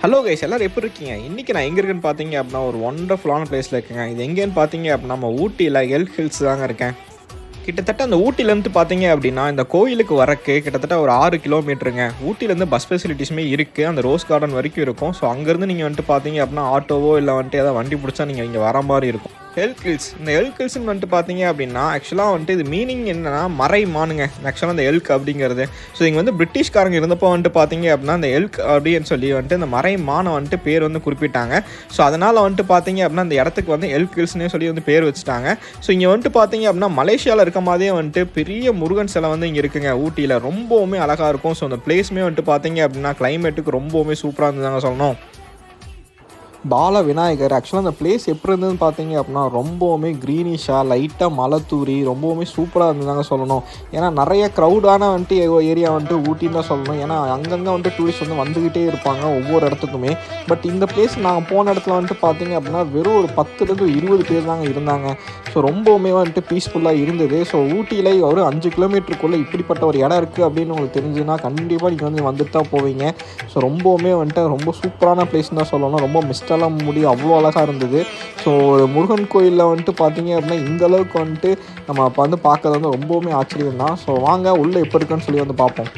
Hello guys, எல்லாரும் எப்படி இருக்கீங்க? இன்றைக்கி நான் எங்கே இருக்குன்னு பார்த்தீங்க அப்படின்னா ஒரு ஒண்டர்ஃபுல்லான பிளேஸில் இருக்கேங்க. இது எங்கேன்னு பார்த்தீங்க அப்படின்னா நம்ம ஊட்டியில் எல்க் ஹில்ஸ் தாங்க இருக்கேன். கிட்டத்தட்ட அந்த ஊட்டிலேருந்து பார்த்தீங்க அப்படின்னா இந்த கோயிலுக்கு வரக்கு கிட்டத்தட்ட ஒரு 6 கிலோமீட்டருங்க. ஊட்டிலேருந்து பஸ் ஃபெசிலிட்டிஸுமே இருக்குது, அந்த ரோஸ் கார்டன் வரைக்கும் இருக்கும். ஸோ அங்கேருந்து நீங்கள் வந்துட்டு பார்த்தீங்க அப்படின்னா ஆட்டோவோ இல்லை வந்துட்டு ஏதாவது வண்டி பிடிச்சா நீங்கள் இங்கே வர மாதிரி இருக்கும். எல்க் ஹில்ஸ், இந்த எல்க் ஹில்ஸ்ன்னு வந்துட்டு பார்த்தீங்க அப்படின்னா ஆக்சுவலாக வந்துட்டு இது மீனிங் என்னன்னா மறை மானுங்க. ஆக்சுவலாக இந்த எல்க் அப்படிங்கிறது ஸோ இங்கே வந்து பிரிட்டிஷ்காரங்க இருந்தப்போ வந்துட்டு பார்த்தீங்க அப்படின்னா இந்த எல்க் அப்படின்னு சொல்லி வந்துட்டு இந்த மறை மானை வந்துட்டு பேர் வந்து குறிப்பிட்டாங்க. ஸோ அதனால் வந்துட்டு பார்த்தீங்க அப்படின்னா இந்த இடத்துக்கு வந்து எல்க் ஹில்ஸ்னே சொல்லி வந்து பேர் வச்சுட்டாங்க. ஸோ இங்கே வந்துட்டு பார்த்தீங்க அப்படின்னா மலேசியாவில் இருக்க மாதிரியே வந்துட்டு பெரிய முருகன் சிலை வந்து இங்கே இருக்குங்க. ஊட்டியில் ரொம்பவுமே அழகாக இருக்கும். ஸோ அந்த பிளேஸுமே வந்துட்டு பார்த்தீங்க அப்படின்னா கிளைமேட்டுக்கு ரொம்பவுமே சூப்பராக இருந்ததுதாங்க சொல்லணும். பால விநாயகர், ஆக்சுவலாக அந்த பிளேஸ் எப்படி இருந்ததுன்னு பார்த்தீங்க அப்படின்னா ரொம்பவுமே க்ரீனிஷாக லைட்டாக மலை தூரி ரொம்பவுமே சூப்பராக இருந்ததுதாங்க சொல்லணும். ஏன்னா நிறைய க்ரௌடான வந்துட்டு ஏரியா வந்துட்டு ஊட்டின்னு தான் சொல்லணும். ஏன்னா அங்கங்கே வந்துட்டு டூரிஸ்ட் வந்து வந்துக்கிட்டே இருப்பாங்க ஒவ்வொரு இடத்துக்குமே. பட் இந்த பிளேஸ் நாங்கள் போன இடத்துல வந்துட்டு பார்த்தீங்க அப்படின்னா வெறும் ஒரு 10 to 20 பேர் தாங்க இருந்தாங்க. ஸோ ரொம்பவுமே வந்துட்டு பீஸ்ஃபுல்லாக இருந்தது. ஸோ ஊட்டியில் ஒரு 5 கிலோமீட்டருக்குள்ளே இப்படிப்பட்ட ஒரு இடம் இருக்குது அப்படின்னு உங்களுக்கு தெரிஞ்சுன்னா கண்டிப்பாக நீங்கள் வந்துட்டு தான் போவீங்க. ஸோ ரொம்பவுமே வந்துட்டு ரொம்ப சூப்பரான பிளேஸ்ன்னு தான் சொல்லணும். ரொம்ப மிஸ்டெல்லாம் முடியும், அவ்வளோ அழகாக இருந்தது. ஸோ ஒரு முருகன் கோயிலில் வந்துட்டு பார்த்தீங்க அப்படின்னா இந்தளவுக்கு வந்துட்டு நம்ம வந்து பார்க்கறது வந்து ரொம்பவுமே ஆச்சரியம் தான். ஸோ வாங்க உள்ளே எப்படி இருக்குன்னு சொல்லி வந்து பார்ப்போம்.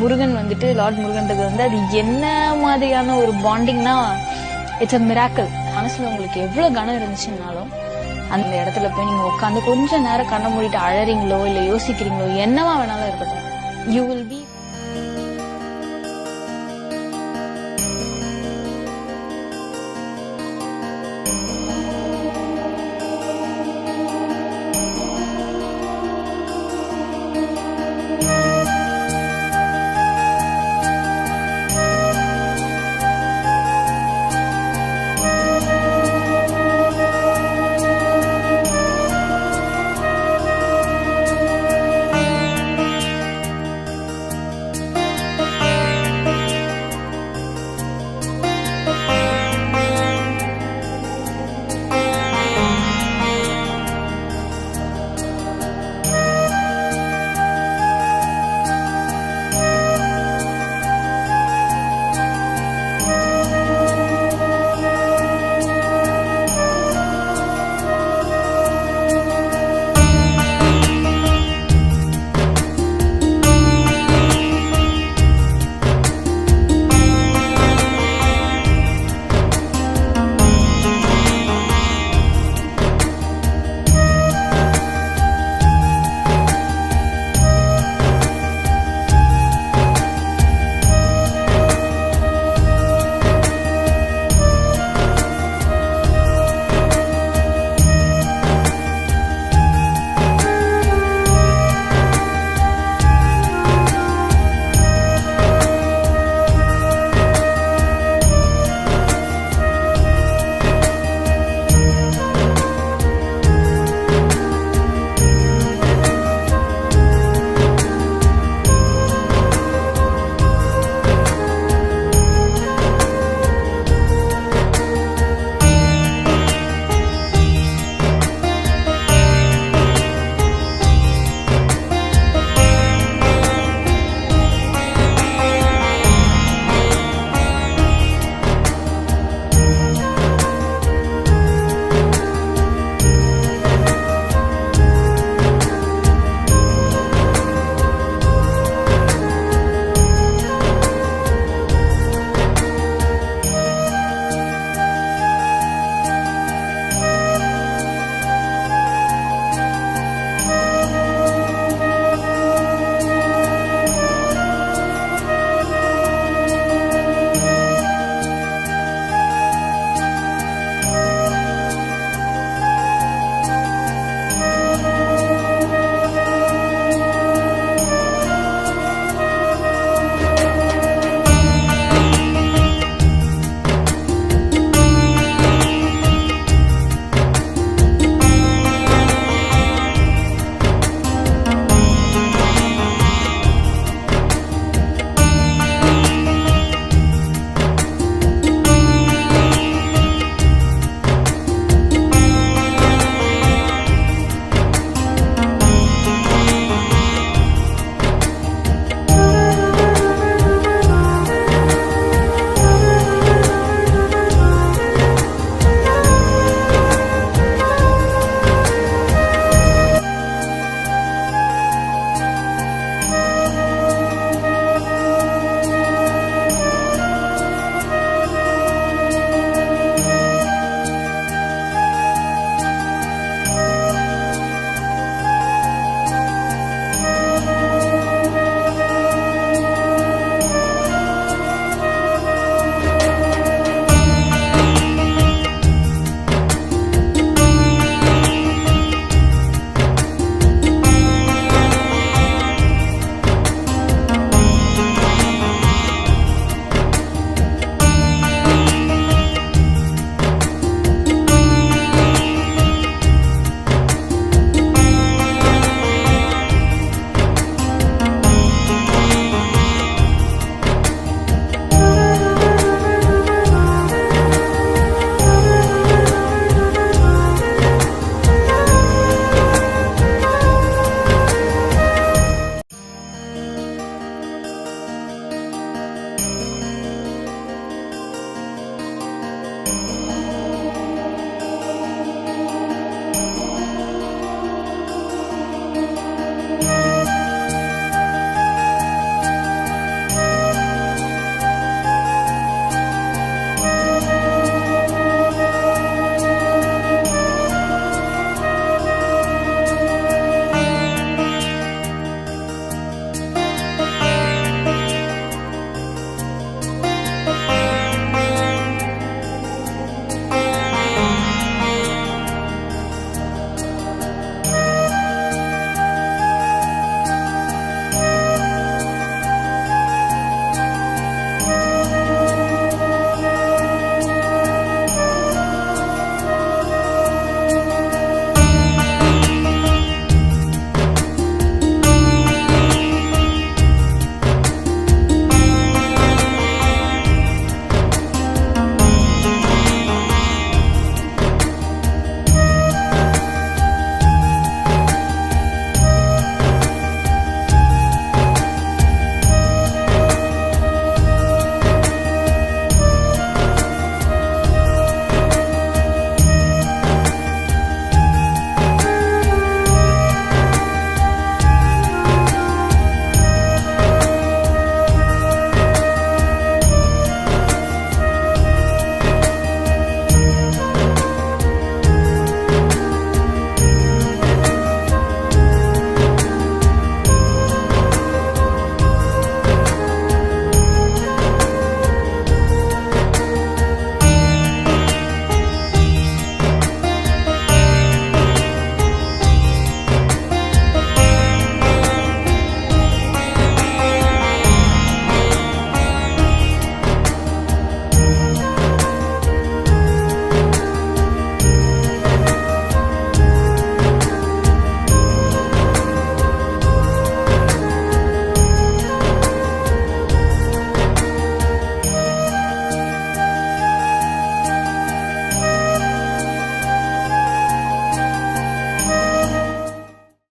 முருகன் வந்துட்டு லார்ட் முருகன்றது வந்து அது என்ன மாதிரியான ஒரு பாண்டிங்னா இட்ஸ் அ மிராக்கிள். மனசுல உங்களுக்கு எவ்வளவு கனம் இருந்துச்சுன்னாலும் அந்த இடத்துல போய் நீங்க உட்காந்து கொஞ்ச நேரம் கண்ணை மூடிட்டு அழறீங்களோ இல்ல யோசிக்கிறீங்களோ என்னவா வேணாலும் இருக்கட்டும், யூ வில் பி